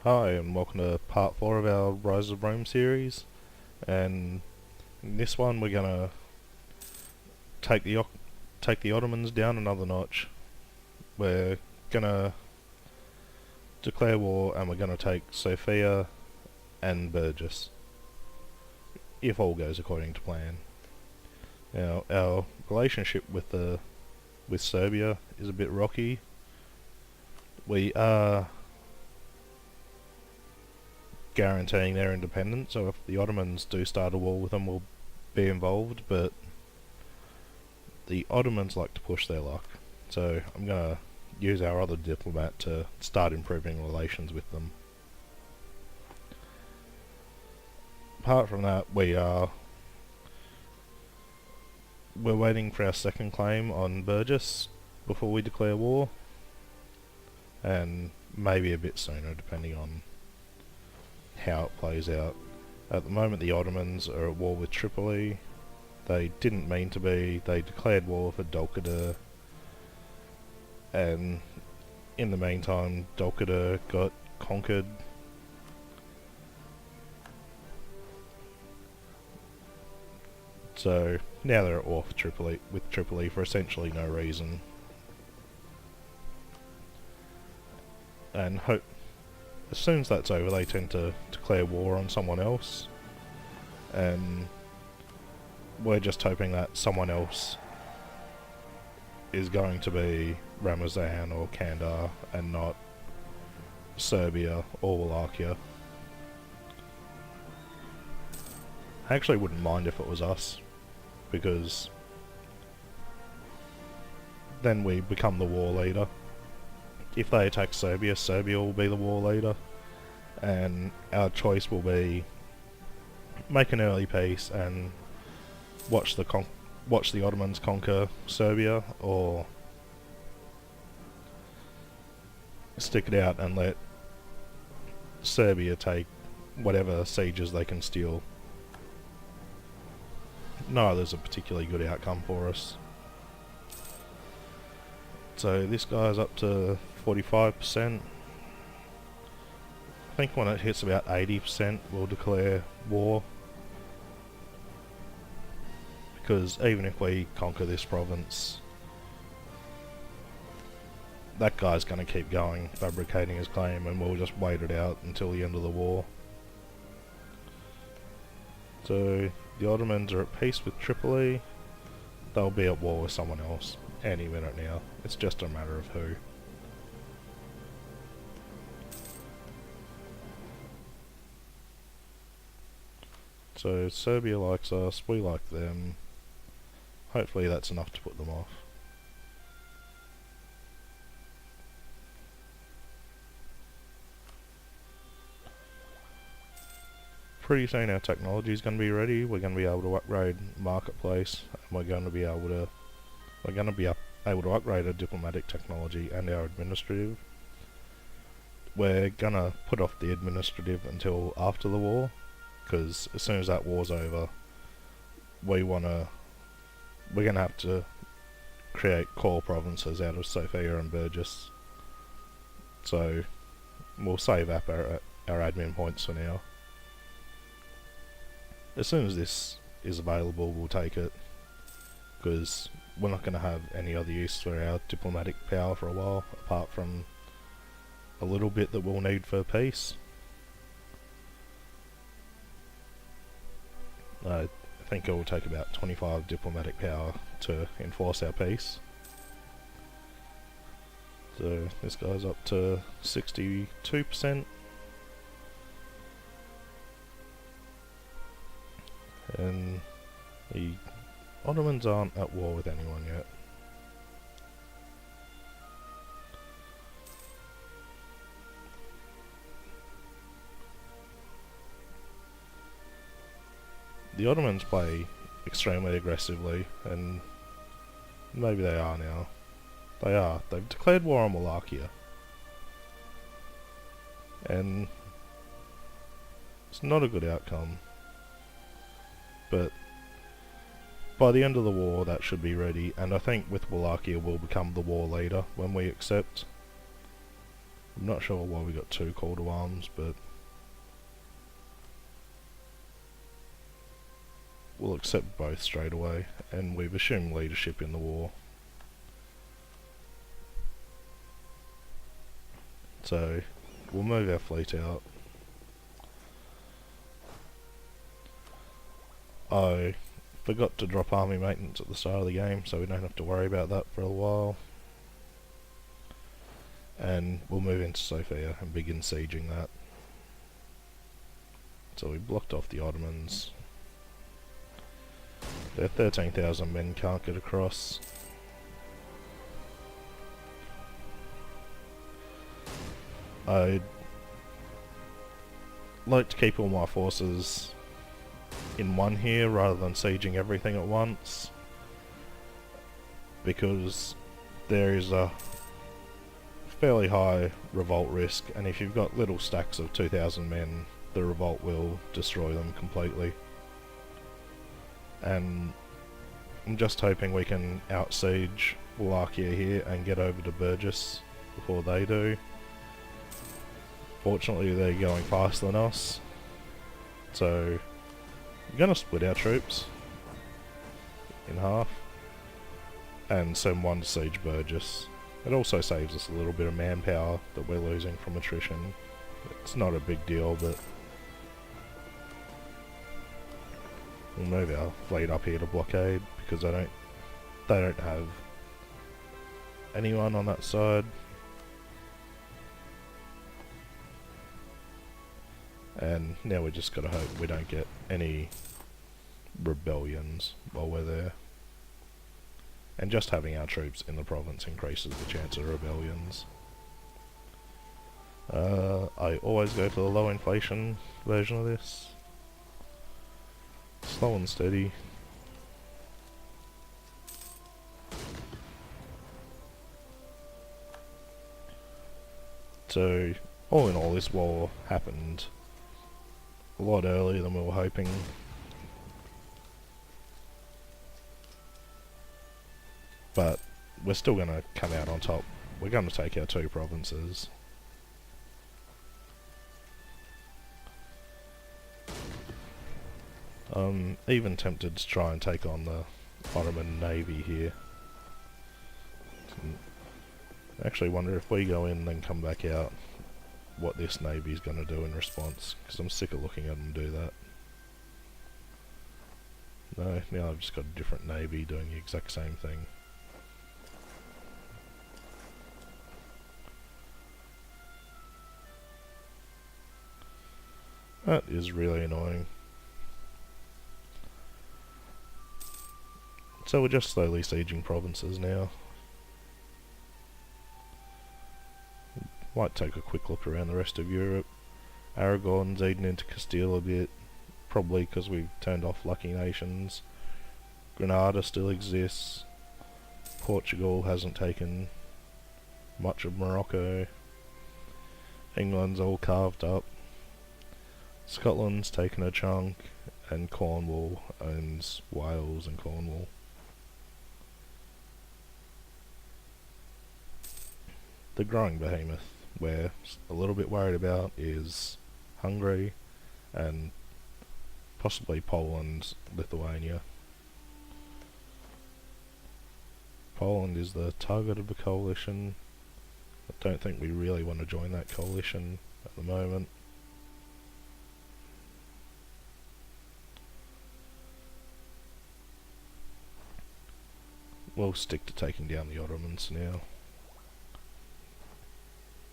Hi, and welcome to part 4 of our Rise of Rome series. And in this one, we're gonna take the Ottomans down another notch. We're gonna declare war, and we're gonna take Sofia and Burgess, if all goes according to plan. Now, our relationship with Serbia is a bit rocky. We are guaranteeing their independence, so if the Ottomans do start a war with them, we'll be involved, but the Ottomans like to push their luck, so I'm gonna use our other diplomat to start improving relations with them. Apart from that, we're waiting for our second claim on Burgess before we declare war, and maybe a bit sooner depending on how it plays out. At the moment, the Ottomans are at war with Tripoli. They didn't mean to be. They declared war for Dolkader, and in the meantime, Dolkader got conquered. So now they're at war with Tripoli for essentially no reason, and as soon as that's over, they tend to declare war on someone else, and we're just hoping that someone else is going to be Ramazan or Kandar and not Serbia or Wallachia. I actually wouldn't mind if it was us, because then we become the war leader. If they attack Serbia, Serbia will be the war leader, and our choice will be make an early peace and watch the Ottomans conquer Serbia, or stick it out and let Serbia take whatever sieges they can steal. Neither's a particularly good outcome for us. So this guy's up to 45%. I think when it hits about 80%, we'll declare war. Because even if we conquer this province, that guy's going to keep going, fabricating his claim, and we'll just wait it out until the end of the war. So the Ottomans are at peace with Tripoli. They'll be at war with someone else any minute now. It's just a matter of who. So Serbia likes us, we like them. Hopefully that's enough to put them off. Pretty soon our technology is going to be ready. We're going to be able to upgrade marketplace, and we're going to be able to upgrade our diplomatic technology and our administrative. We're going to put off the administrative until after the war, because as soon as that war's over, we're going to have to create core provinces out of Sofia and Burgess. So we'll save up our admin points for now. As soon as this is available, we'll take it, because we're not going to have any other use for our diplomatic power for a while, apart from a little bit that we'll need for peace. I think it will take about 25 diplomatic power to enforce our peace. So this guy's up to 62%. And the Ottomans aren't at war with anyone yet. The Ottomans play extremely aggressively, and maybe they are now. They are. They've declared war on Wallachia. And it's not a good outcome. But by the end of the war, that should be ready, and I think with Wallachia we'll become the war leader when we accept. I'm not sure why we got 2 call to arms, but we'll accept both straight away, and we've assumed leadership in the war. So we'll move our fleet out. I forgot to drop army maintenance at the start of the game, so we don't have to worry about that for a while. And we'll move into Sofia and begin sieging that. So we blocked off the Ottomans. Their 13,000 men can't get across. I'd like to keep all my forces in one here rather than sieging everything at once, because there is a fairly high revolt risk, and if you've got little stacks of 2,000 men, the revolt will destroy them completely. And I'm just hoping we can out-siege Wallachia here and get over to Burgess before they do. Fortunately they're going faster than us, so we're going to split our troops in half and send one to siege Burgess. It also saves us a little bit of manpower that we're losing from attrition. It's not a big deal, but we'll move our fleet up here to blockade because they don't have anyone on that side. And now we just gotta hope we don't get any rebellions while we're there. And just having our troops in the province increases the chance of rebellions. I always go to the low inflation version of this. Slow and steady. So, all in all, this war happened a lot earlier than we were hoping. But we're still going to come out on top. We're going to take our 2 provinces. I'm even tempted to try and take on the Ottoman navy here. I actually wonder if we go in and then come back out, what this navy is going to do in response, because I'm sick of looking at them do that. No, now I've just got a different navy doing the exact same thing. That is really annoying. So we're just slowly sieging provinces now. Might take a quick look around the rest of Europe. Aragon's eaten into Castile a bit, probably because we've turned off lucky nations. Granada still exists. Portugal hasn't taken much of Morocco. England's all carved up. Scotland's taken a chunk, and Cornwall owns Wales and Cornwall. The growing behemoth we're a little bit worried about is Hungary and possibly Poland, Lithuania. Poland is the target of the coalition. I don't think we really want to join that coalition at the moment. We'll stick to taking down the Ottomans now.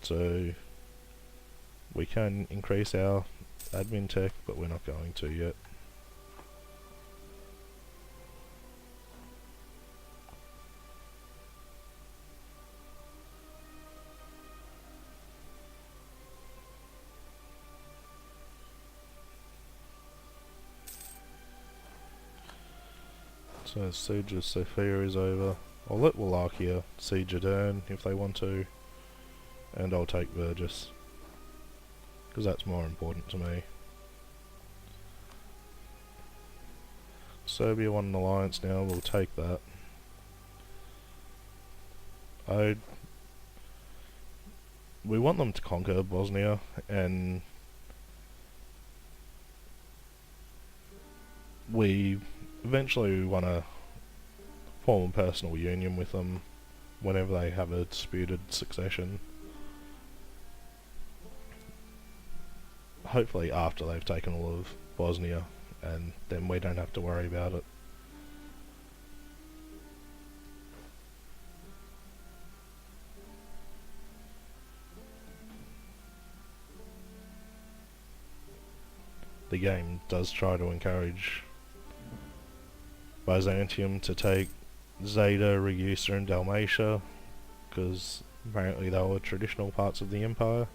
So we can increase our admin tech, but we're not going to yet. So siege of Sofia is over. I'll let Wallachia siege Adern if they want to, and I'll take Burgess, because that's more important to me. Serbia won an alliance now, we'll take that. we want them to conquer Bosnia, and we eventually want to form a personal union with them whenever they have a disputed succession. Hopefully after they've taken all of Bosnia, and then we don't have to worry about it. The game does try to encourage Byzantium to take Zeta, Ragusa and Dalmatia, because apparently they were traditional parts of the empire,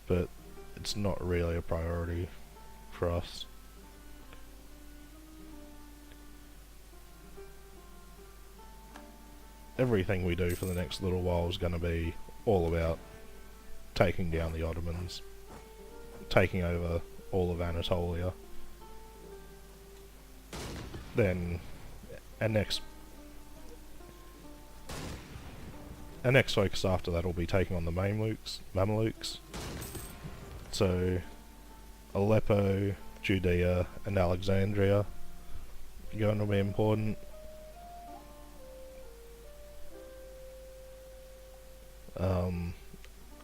but it's not really a priority for us. Everything we do for the next little while is going to be all about taking down the Ottomans, taking over all of Anatolia. Then our next focus after that will be taking on the Mamelukes. So Aleppo, Judea and Alexandria are going to be important.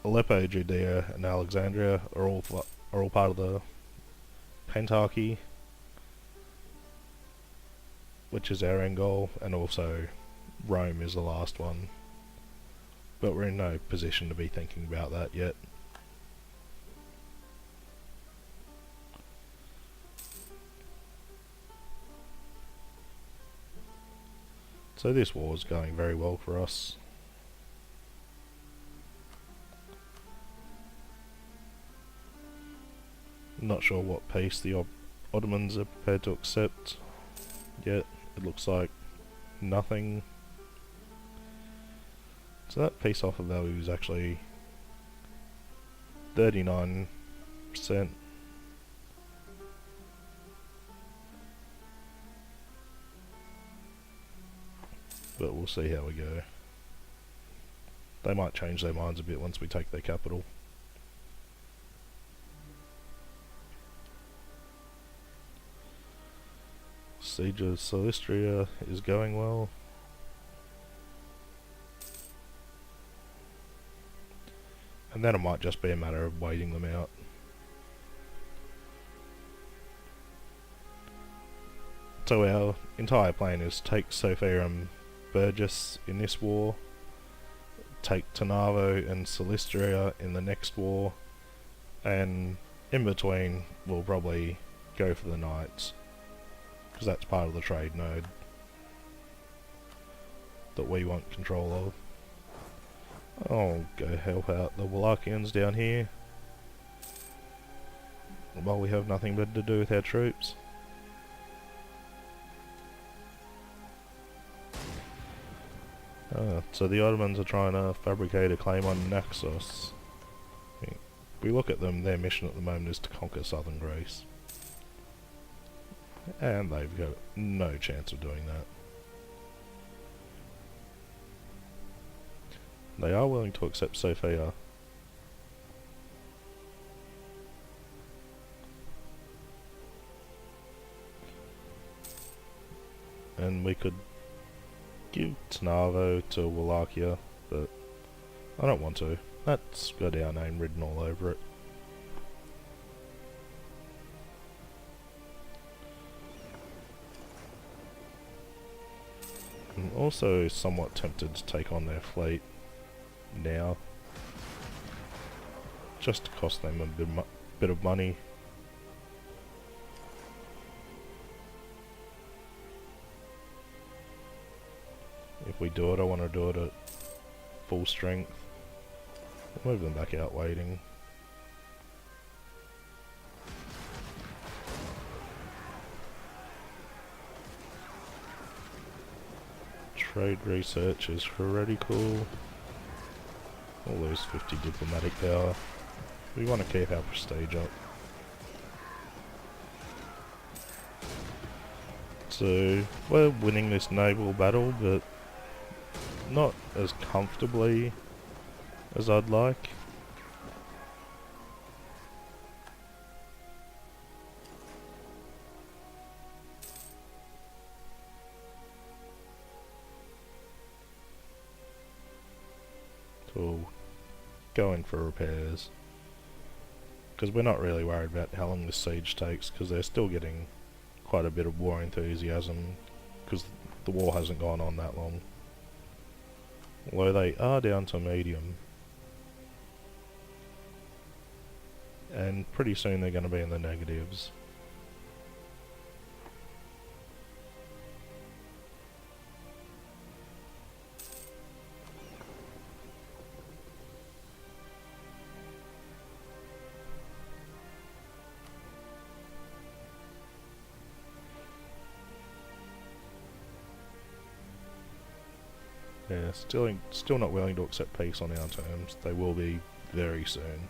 Aleppo, Judea and Alexandria are all part of the Pentarchy, which is our end goal, and also Rome is the last one, but we're in no position to be thinking about that yet. So this war is going very well for us. Not sure what pace the Ottomans are prepared to accept yet. It looks like nothing. So that peace offer value is actually 39%. But we'll see how we go. They might change their minds a bit once we take their capital. Siege of Silistria is going well. And then it might just be a matter of waiting them out. So our entire plan is take Sofia and Burgess in this war, take Tarnovo and Silistria in the next war, and in between we'll probably go for the Knights, because that's part of the trade node that we want control of. I'll go help out the Wallachians down here while we have nothing better to do with our troops. So the Ottomans are trying to fabricate a claim on Naxos. If we look at them, their mission at the moment is to conquer southern Greece. And they've got no chance of doing that. They are willing to accept Sofia. And we could give Tarnovo to Wallachia, but I don't want to. That's got our name written all over it. I'm also somewhat tempted to take on their fleet now, just to cost them a bit of money. If we do it, I want to do it at full strength. Move them back out waiting. Trade research is heretical. We'll lose 50 diplomatic power. We want to keep our prestige up. So, we're winning this naval battle, but not as comfortably as I'd like. So we'll go in for repairs. Because we're not really worried about how long this siege takes, because they're still getting quite a bit of war enthusiasm, because the war hasn't gone on that long. Although they are down to medium. And pretty soon they're going to be in the negatives. Yeah, still not willing to accept peace on our terms. They will be very soon.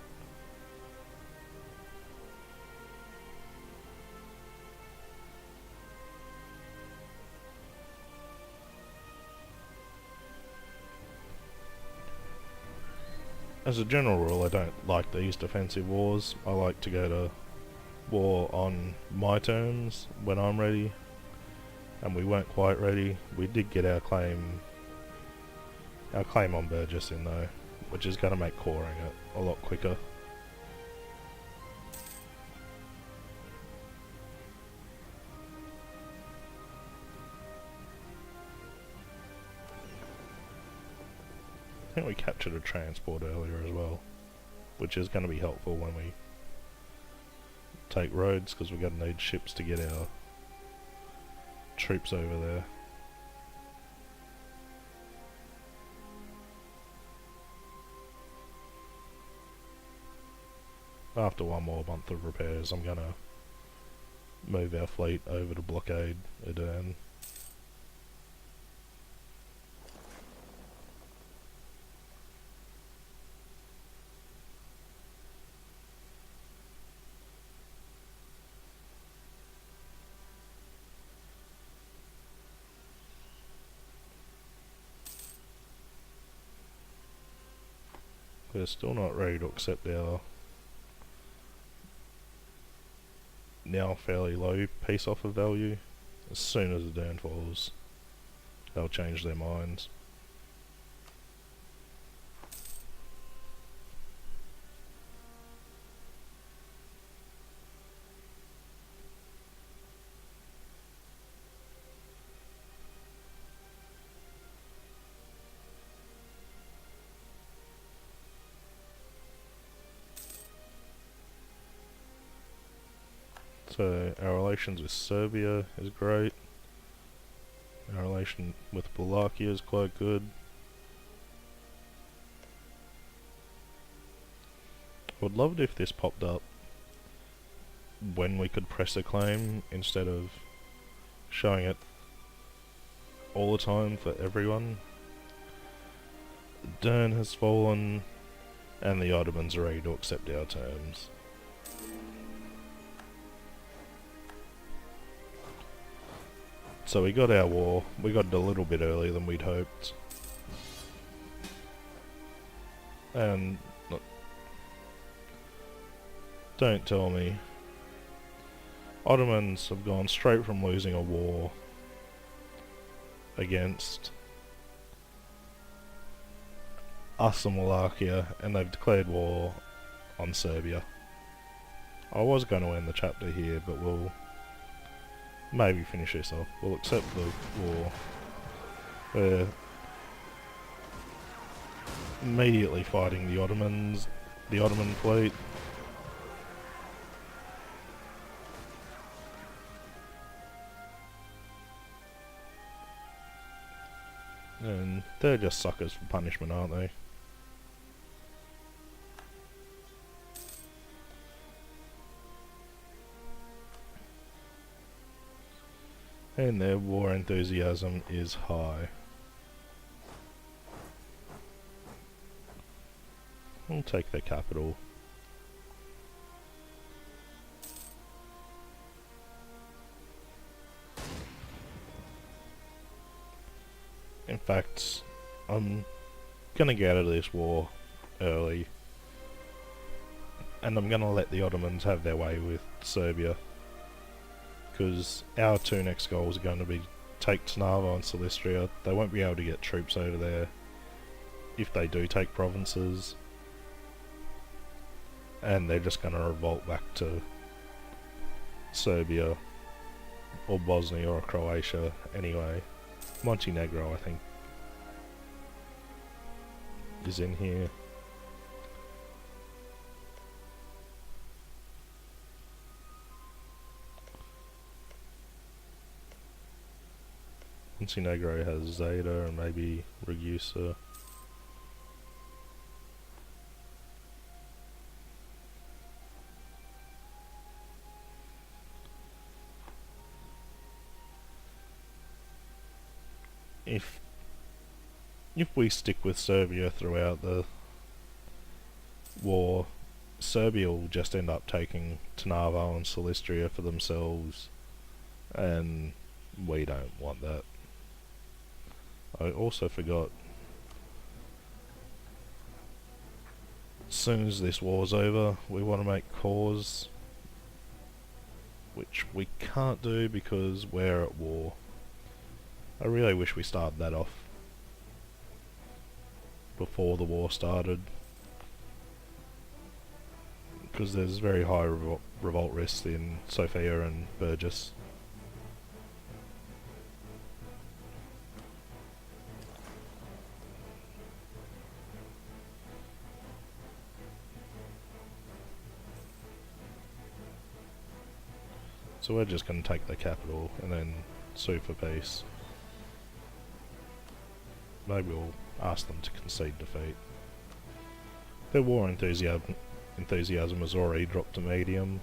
As a general rule, I don't like these defensive wars. I like to go to war on my terms when I'm ready. And we weren't quite ready. We did get our claim on Burgess in though, which is going to make coring it a lot quicker. I think we captured a transport earlier as well, which is going to be helpful when we take roads, because we're going to need ships to get our troops over there. After one more month of repairs, I'm going to move our fleet over to blockade Aden. We're still not ready to accept our now fairly low peace offer value. As soon as the Aden falls, they'll change their minds. So our relations with Serbia is great. Our relation with Wallachia is quite good. I would love it if this popped up when we could press a claim instead of showing it all the time for everyone. Dern has fallen and the Ottomans are ready to accept our terms. So we got our war. We got it a little bit earlier than we'd hoped. And look, don't tell me. Ottomans have gone straight from losing a war against us and Wallachia, and they've declared war on Serbia. I was going to end the chapter here, but we'll maybe finish this off. We'll accept the war. We're immediately fighting the Ottomans, the Ottoman fleet. And they're just suckers for punishment, aren't they? And their war enthusiasm is high. We'll take their capital. In fact, I'm gonna get out of this war early, and I'm gonna let the Ottomans have their way with Serbia, because our two next goals are going to be take Trnava and Silistria. They won't be able to get troops over there if they do take provinces, and they're just going to revolt back to Serbia or Bosnia or Croatia anyway. Montenegro, I think, is in here. Montenegro has Zeta and maybe Ragusa. If we stick with Serbia throughout the war, Serbia will just end up taking Trnava and Silistria for themselves, and we don't want that. I also forgot, as soon as this war's over, we want to make cores, which we can't do because we're at war. I really wish we started that off before the war started, because there's very high revolt risks in Sofia and Burgess. So we're just going to take the capital and then sue for peace. Maybe we'll ask them to concede defeat. Their war enthusiasm has already dropped to medium.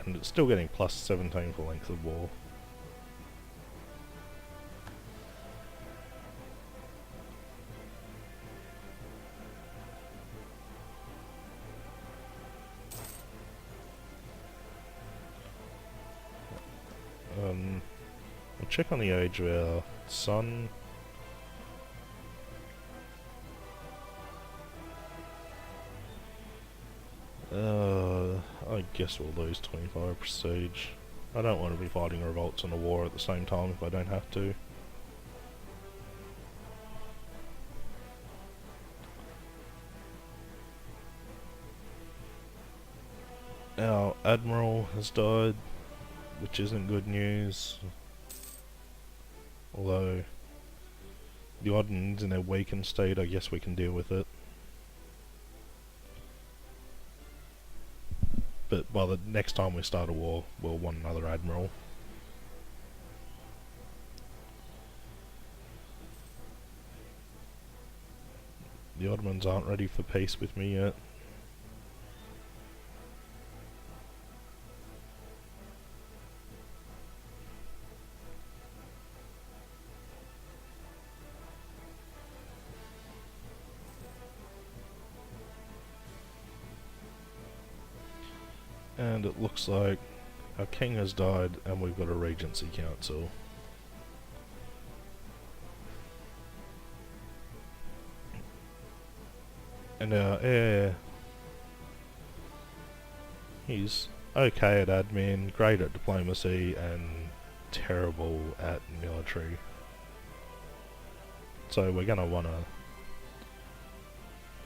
And it's still getting plus 17 for length of war. We'll check on the age of our son. I guess we'll lose 25 prestige. I don't want to be fighting revolts in a war at the same time if I don't have to. Our admiral has died, which isn't good news. Although the Ottomans in their weakened state, I guess we can deal with it. But by the next time we start a war, we'll want another admiral. The Ottomans aren't ready for peace with me yet. And it looks like our king has died and we've got a regency council. And our heir, he's okay at admin, great at diplomacy, and terrible at military. So we're gonna wanna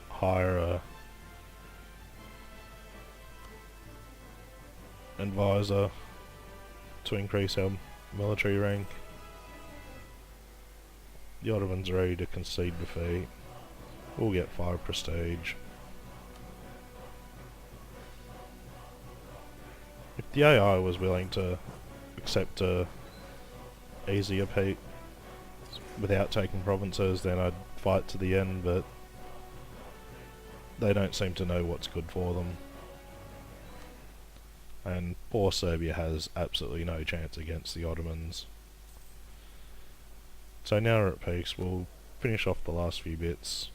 hire a advisor to increase our military rank. The Ottomans are ready to concede defeat. We'll get 5 prestige. If the AI was willing to accept a easier peace without taking provinces, then I'd fight to the end, but they don't seem to know what's good for them. And poor Serbia has absolutely no chance against the Ottomans. So now we're at peace, we'll finish off the last few bits.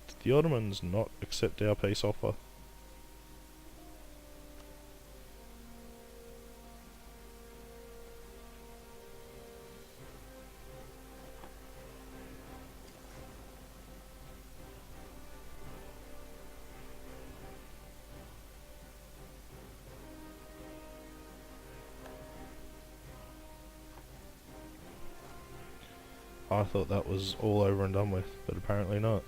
Did the Ottomans not accept our peace offer? I thought that was all over and done with, but apparently not.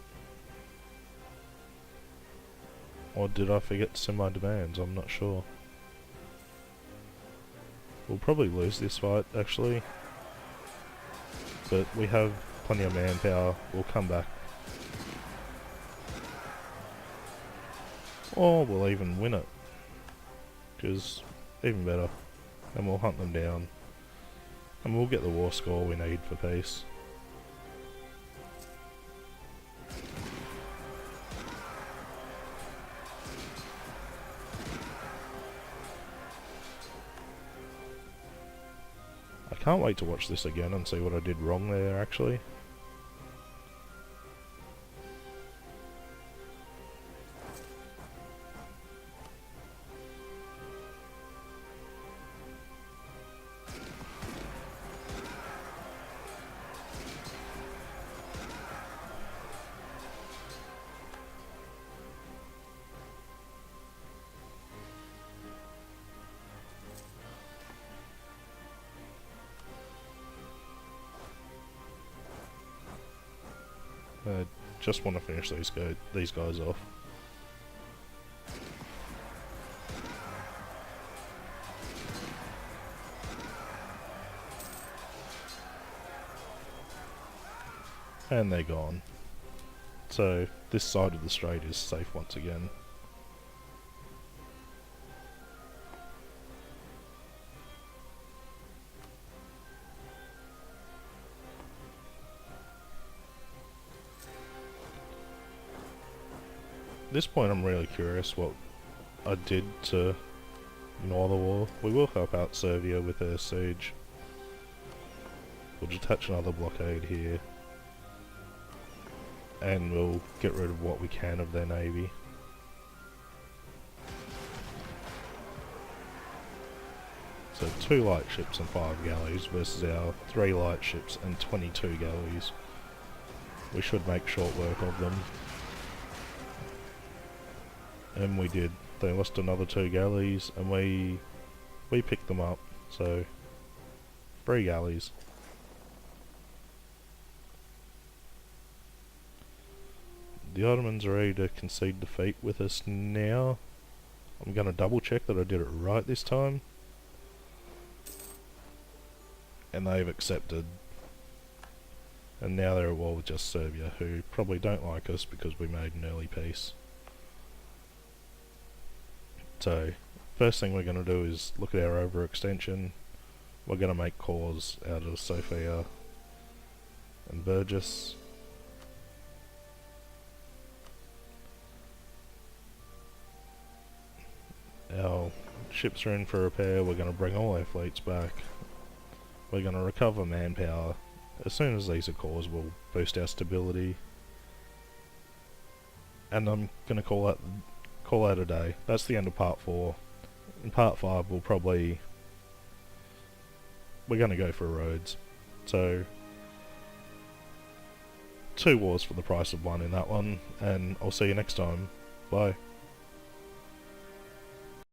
Or did I forget to send my demands? I'm not sure. We'll probably lose this fight, actually. But we have plenty of manpower. We'll come back. Or we'll even win it. Because, even better. And we'll hunt them down. And we'll get the war score we need for peace. I can't wait to watch this again and see what I did wrong there, actually. Just want to finish these guys off. And they're gone. So this side of the strait is safe once again. At this point I'm really curious what I did to gnaw the war. We will help out Serbia with their siege. We'll detach another blockade here. And we'll get rid of what we can of their navy. So 2 light ships and 5 galleys versus our 3 light ships and 22 galleys. We should make short work of them. And we did. They lost another 2 galleys and we picked them up. So 3 galleys. The Ottomans are ready to concede defeat with us now. I'm going to double check that I did it right this time. And they've accepted. And now they're at war with just Serbia, who probably don't like us because we made an early peace. So, first thing we're going to do is look at our overextension. We're going to make cores out of Sofia and Burgess. Our ships are in for repair. We're going to bring all our fleets back. We're going to recover manpower. As soon as these are cores, we'll boost our stability. And I'm going to call out a day. That's the end of part 4. In part 5 we're going to go for roads. So 2 wars for the price of 1 in that one, and I'll see you next time. Bye.